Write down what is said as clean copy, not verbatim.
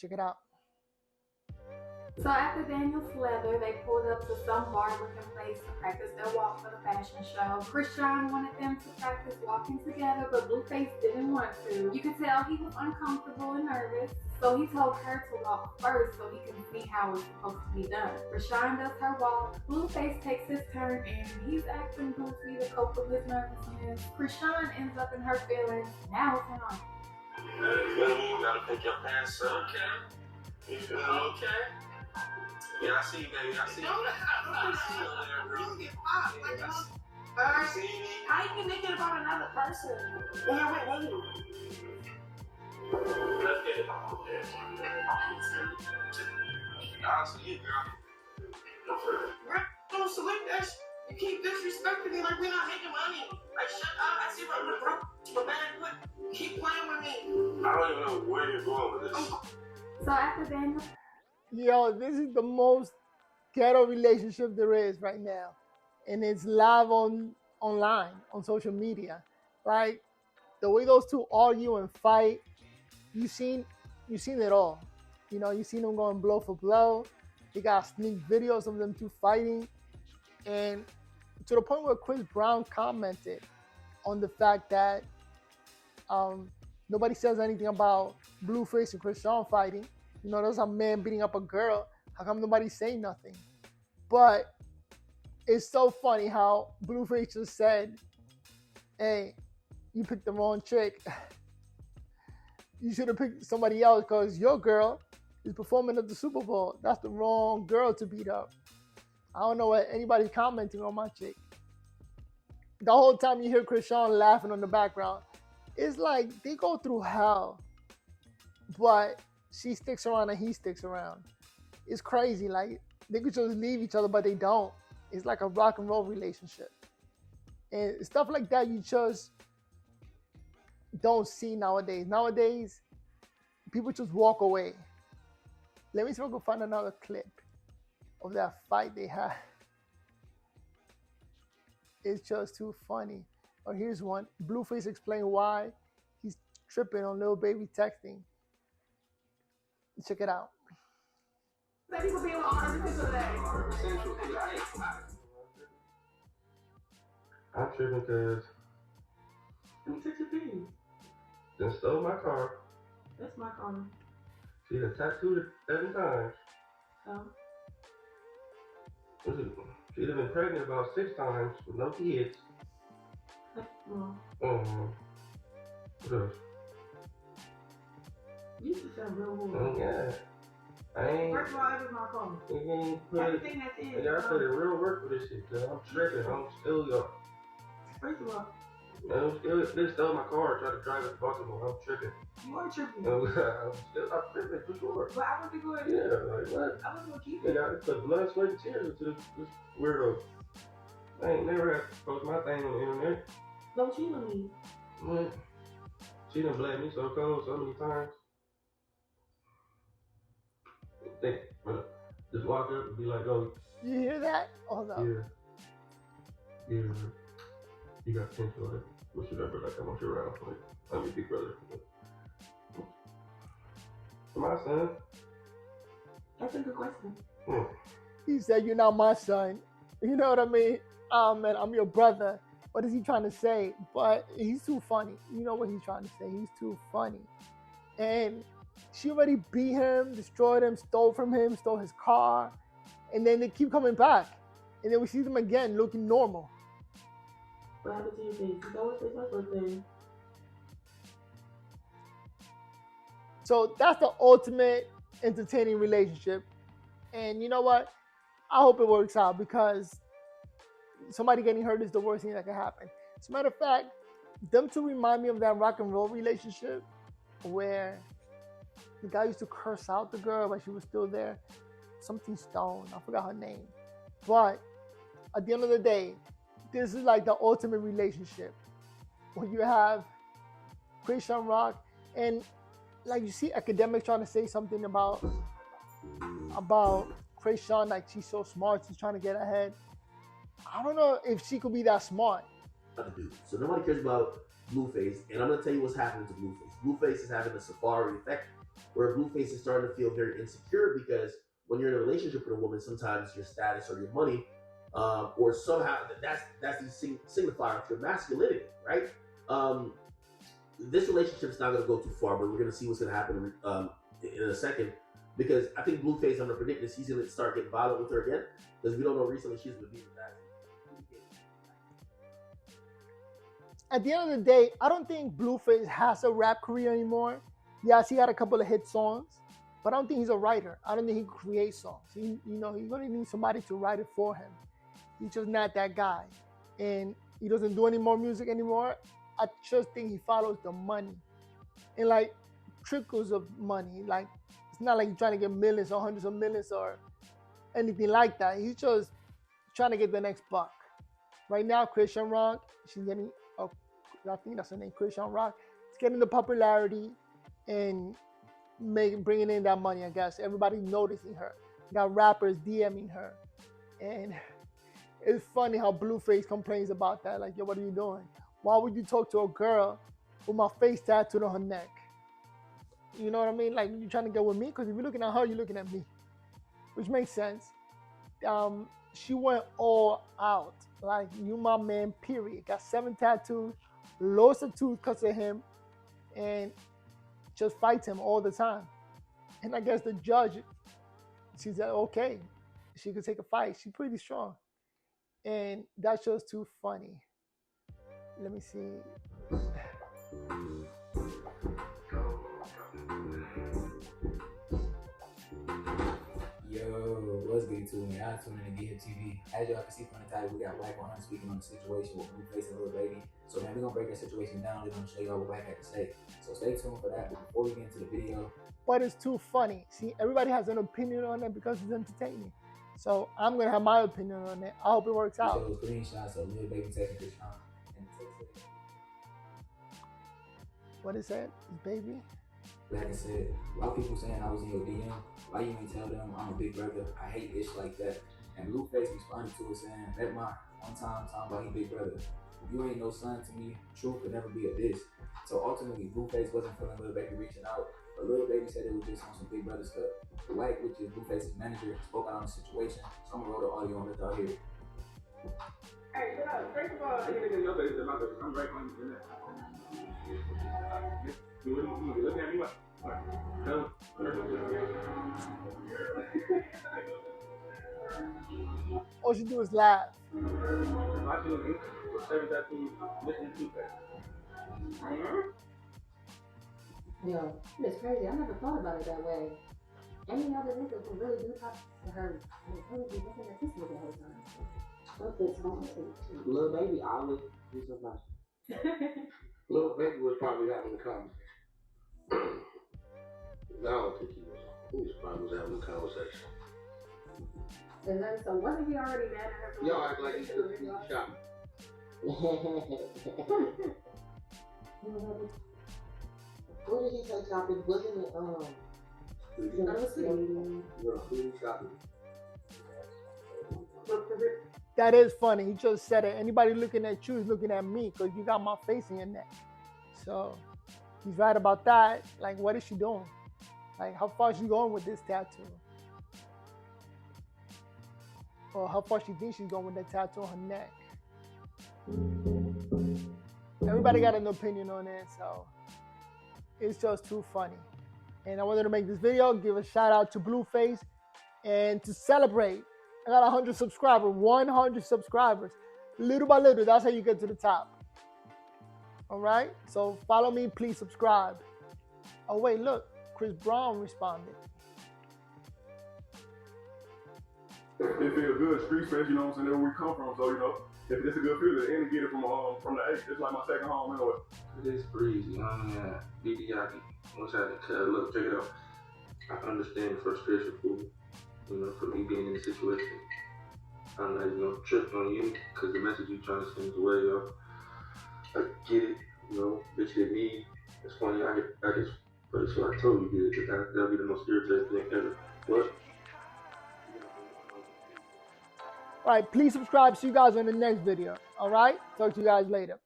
Check it out. So after Daniel's leather, they pulled up to some bar-looking place to practice their walk for the fashion show. Krishan wanted them to practice walking together, but Blueface didn't want to. You could tell he was uncomfortable and nervous, so he told her to walk first so he can see how it's supposed to be done. Krishan does her walk, Blueface takes his turn, and he's acting goofy to cope with his nervousness. Krishan ends up in her feelings. Now it's on. You gotta pick your pants up. Okay. You feel me? Okay. Yeah, I see you, baby. I see you. I see you there, girl. You see me? How you can make it about another person? When you're with me. Let's get it. I see you, girl. Bro, don't salute that shit. You keep disrespecting me like we're not making money. Like, shut up. I see what I'm broke. But man, keep playing with me. I don't even know where you're going with this. So after Daniel... Yo, this is the most ghetto relationship there is right now. And it's live online, on social media. Like, the way those two argue and fight, you've seen it all. You know, you've seen them going blow for blow. They got sneak videos of them two fighting. And to the point where Chris Brown commented on the fact that nobody says anything about Blueface and Krishan fighting. You know, there's a man beating up a girl. How come nobody's saying nothing? But it's so funny how Blueface just said, hey, you picked the wrong chick. You should have picked somebody else because your girl is performing at the Super Bowl. That's the wrong girl to beat up. I don't know what anybody's commenting on my chick. The whole time you hear Krishan laughing on the background, it's like they go through hell. But she sticks around and he sticks around. It's crazy. Like, they could just leave each other, but they don't. It's like a rock and roll relationship. And stuff like that you just don't see nowadays. Nowadays, people just walk away. Let me see if I can find another clip of that fight they had. It's just too funny. Oh, here's one. Blueface explained why he's tripping on Lil Baby texting. Check it out. People being on every single day. I'm tripping because Let me take your pee. they stole my car. That's my car. She done tattooed it 7 times. So, She'd have been pregnant about 6 times with no kids. well, What else? you used to sound real rude. Yeah. I ain't. First of all, it was my car. You ain't put it. Everything that's in. I gotta put in real work for this shit, cause I'm tripping. I'm still young. First of all, I'm still. They stole my car, tried to drive it to Baltimore. I'm tripping. you are tripping. I'm tripping for sure. But I wasn't going. Yeah, like what? I wasn't going to keep They it. got to put blood, sweat, and tears into this weirdo. I ain't never had to post my thing on the internet. Don't cheat on me. What? She done bled me so cold so many times. They just walk up and be like, oh, You hear that? Oh no. yeah, you got potential. Like, what should I be like? I want you around. Like, I'm your big brother. My son. That's a good question. He said, "You're not my son." You know what I mean? Man, I'm your brother. What is he trying to say? But he's too funny. You know what he's trying to say? He's too funny. And she already beat him, destroyed him, stole from him, stole his car, and then they keep coming back. And then we see them again looking normal. What happened to your face? You always say my birthday. So that's the ultimate entertaining relationship. And you know what? I hope it works out because somebody getting hurt is the worst thing that can happen. As a matter of fact, them two remind me of that rock and roll relationship where the guy used to curse out the girl, but she was still there. Something Stone, I forgot her name. But at the end of the day, this is like the ultimate relationship where you have Christian Rock and like you see academics trying to say something about Christian, like she's so smart, she's trying to get ahead. I don't know if she could be that smart. So nobody cares about Blueface, and I'm gonna tell you what's happening to Blueface. Blueface is having a safari effect. where Blueface is starting to feel very insecure because when you're in a relationship with a woman, sometimes your status or your money, or somehow that's the signifier of your masculinity, right? This relationship's not going to go too far, but we're going to see what's going to happen in a second. Because I think Blueface, I'm going to predict this, he's going to start getting violent with her again. Because we don't know recently she's been beaten back. At the end of the day, I don't think Blueface has a rap career anymore. Yes, he had a couple of hit songs, but I don't think he's a writer. I don't think he creates songs. He's going to need somebody to write it for him. He's just not that guy. And he doesn't do any more music anymore. I just think he follows the money. And like trickles of money. Like it's not like he's trying to get millions or hundreds of millions or anything like that. He's just trying to get the next buck. Right now, Christian Rock, she's getting, I think that's her name, Christian Rock. It's getting the popularity and bringing in that money, I guess. Everybody's noticing her. Got rappers DMing her. And it's funny how Blueface complains about that. Like, yo, what are you doing? Why would you talk to a girl with my face tattooed on her neck? You know what I mean? Like, you're trying to get with me? Because if you're looking at her, you're looking at me. Which makes sense. She went all out. Like, you my man, period. Got 7 tattoos, loads of tooth cuts at him, and just fights him all the time. And I guess the judge, she said, okay, she could take a fight. She's pretty strong. And that's just too funny. Let me see. Yo, what's good to me? I tune in to Get Hip TV. As y'all can see from the title, we got Wack 100 speaking on the situation with BlueFace and Lil Baby. So man, we're gonna break that situation down. We're gonna show y'all what Wack had to say. So stay tuned for that. But before we get into the video, but it's too funny. See, everybody has an opinion on it because it's entertaining. So I'm gonna have my opinion on it. I hope it works out. Show screenshots of Lil Baby taking this shot. What is that? Baby? Like I said, a lot of people saying I was in your DM. Why you ain't tell them I'm a big brother? I hate ish like that. And Blueface responded to it saying, "Bet my one time talking about he big brother. If you ain't no son to me, truth could never be a diss." So ultimately, Blueface wasn't feeling Lil Baby reaching out, but Lil Baby said it was just on some big brother stuff. Wack, which is Blueface's manager, spoke out on the situation. So I'm gonna roll the audio and let y'all hear it. Hey, first of all, I'm right on you. You looking at me? What? All she do is laugh. I feel good. Service that to listening to that. Yo, it's crazy. I never thought about it that way. Any other nigga who really do talk to her would probably be looking at this nigga the whole time. What this going to? Lil Baby always do something. Lil Baby was probably having a conversation. I don't think he was. He probably was having a conversation. And then, so wasn't he already mad at her? Y'all act like he took the shot. What did he say shopping? Wasn't it, food shopping? That is funny. He just said it. Anybody looking at you is looking at me because you got my face in your neck. So he's right about that. Like, what is she doing? Like, how far is she going with this tattoo? Or how far she thinks she's going with that tattoo on her neck? Everybody got an opinion on it, so it's just too funny. And I wanted to make this video, give a shout out to Blueface, and to celebrate, I got 100 subscribers, 100 subscribers. Little by little, that's how you get to the top. All right, so follow me, please subscribe. Oh wait, look, Chris Brown responded. It feels good, street space, you know what I'm saying, where we come from, so, you know, if it's a good feeling, and get it from the A, it's like my second home anyway. It's breezy, BDID. Once I look, check it out. I understand the frustration for, you know, for me being in the situation. I'm not, you know, tripping on you, because the message you trying to send is away, yo. I get it, you know, bitch hit me. It's funny, I just, but it's what I told you, dude, that'll be the most irritating thing ever. What? All right, please subscribe. See you guys on the next video. All right, talk to you guys later.